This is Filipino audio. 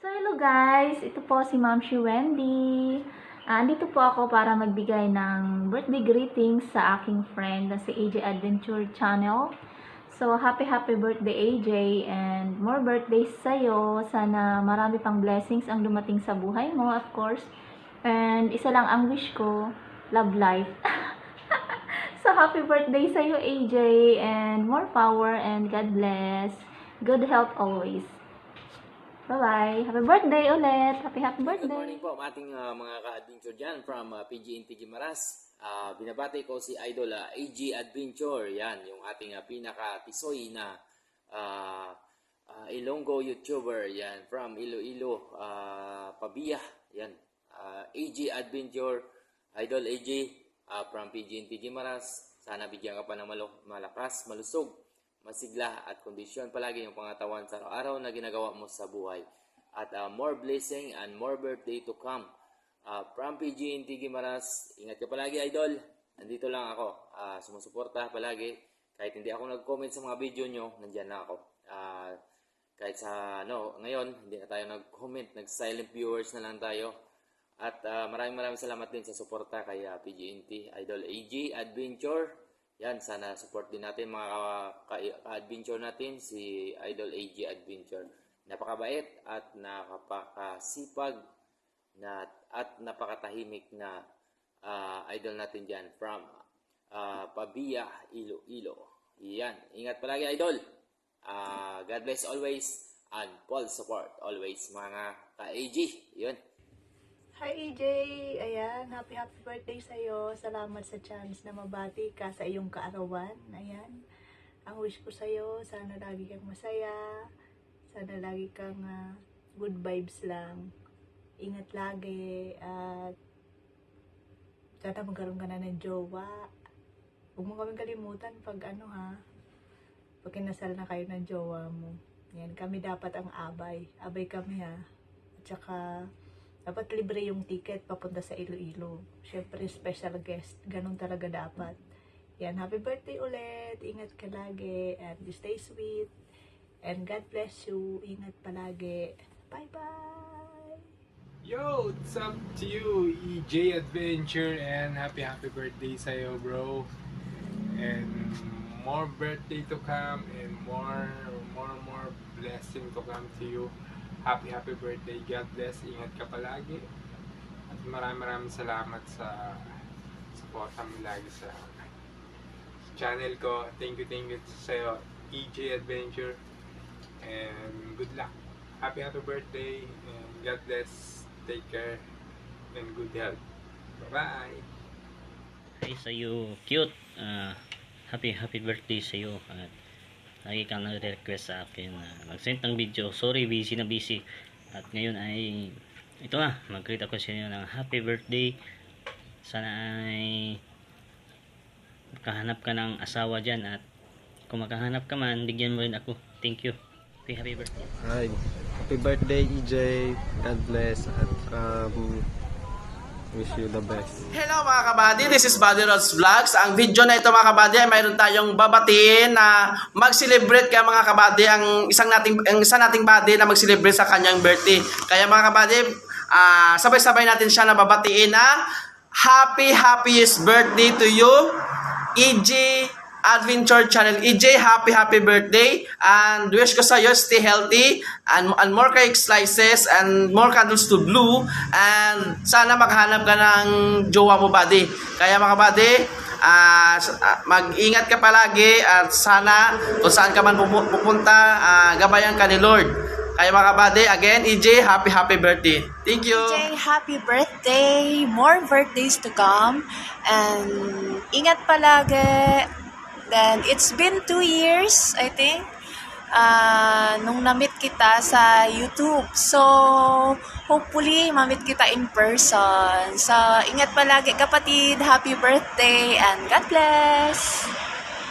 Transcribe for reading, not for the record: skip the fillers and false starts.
So, hello guys! Ito po si Ma'am Shi Wendy. Andito po ako para magbigay ng birthday greetings sa aking friend na si AJ Adventure Channel. So, happy birthday AJ and more birthdays sa'yo. Sana marami pang blessings ang dumating sa buhay mo, of course. And isa lang ang wish ko, love life. So, happy birthday sa'yo AJ and more power and God bless. Good health always. Bye-bye. Happy birthday ulit. Happy birthday. Good morning po ating mga ka-adventure dyan from PGNT Guimaras. Binabati ko si Idol AG Adventure. Yan, yung ating pinaka-tisoy na Ilonggo YouTuber. Yan, from Iloilo, Pabia. Yan, AG Adventure. Idol AG from PGNT Guimaras. Sana bigyan ka pa ng malakas, malusog, masigla at kondisyon palagi yung pangatawan sa araw-araw na ginagawa mo sa buhay. At more blessing and more birthday to come. From PGNT Guimaras, ingat ka palagi, Idol. Nandito lang ako. Sumusuporta palagi. Kahit hindi ako nag-comment sa mga video nyo, nandyan na ako. Kahit sa ngayon, hindi na tayo nag-comment. Nag-silent viewers na lang tayo. At maraming salamat din sa suporta kay PGNT Idol AG Adventure. Yan, sana support din natin mga ka-adventure natin, si Idol AG Adventure. Napakabait at napakasipag at napakatahimik na idol natin dyan from Pabia, Iloilo. Yan, ingat palagi, Idol. God bless always and full support always mga ka-AG. Yun. Hi AJ! Ayan, happy birthday sa'yo. Salamat sa chance na mabati ka sa iyong kaarawan. Ayan, ang wish ko sa'yo, sana lagi kang masaya. Sana lagi kang good vibes lang. Ingat lagi at sana magkaroon ka na ng jowa. Huwag mo kaming kalimutan pag pag kinasal na kayo ng jowa mo. Yan, kami dapat ang abay. Abay kami At saka dapat libre yung ticket papunta sa Iloilo. Siyempre, special guest. Ganun talaga dapat. Yan, happy birthday ulit. Ingat ka lagi. And stay sweet. And God bless you. Ingat palagi. Bye-bye! Yo! What's up to you, EJ Adventure? And happy birthday sa'yo, bro. And more birthday to come. And more blessing to come to you. Happy birthday. God bless. Ingat ka palagi. At maraming salamat sa support mo lagi sa channel ko. Thank you sa'yo, EJ Adventure. And good luck. Happy birthday. And God bless. Take care. And good health. Bye-bye. Hi sa'yo. Cute. Happy birthday sa'yo. At lagi kang nag-request sa akin na mag-send ng video. Sorry, busy. At ngayon ay ito mag-greet ako sa inyo ng happy birthday. Sana ay makahanap ka ng asawa dyan. At kung makahanap ka man, bigyan mo rin ako. Thank you. Happy birthday. Hi. Happy birthday, EJ. God bless. At wish you the best. Hello mga kabady, this is Buddy Rods Vlogs. Ang video na ito mga kabady ay mayroon tayong babatiin na mag-celebrate kaya mga kabady ang isa nating buddy na mag-celebrate sa kanyang birthday. Kaya mga kabady, sabay-sabay natin siya na babatiin na happiest birthday to you, EJ Adventure Channel. EJ, happy birthday, and wish ko sa iyo stay healthy and more cake slices and more candles to blow, and sana maghanap ka ng jowa mo, buddy. Kaya mga buddy, mag-ingat ka palagi at sana kung saan ka man pupunta, gabayan ka ni Lord. Kaya mga buddy, again, EJ, happy birthday. Thank you. EJ, happy birthday. More birthdays to come. And ingat palagi. Then, it's been 2 years, I think, nung na-meet kita sa YouTube. So, hopefully, ma-meet kita in person. So, ingat palagi kapatid. Happy birthday and God bless!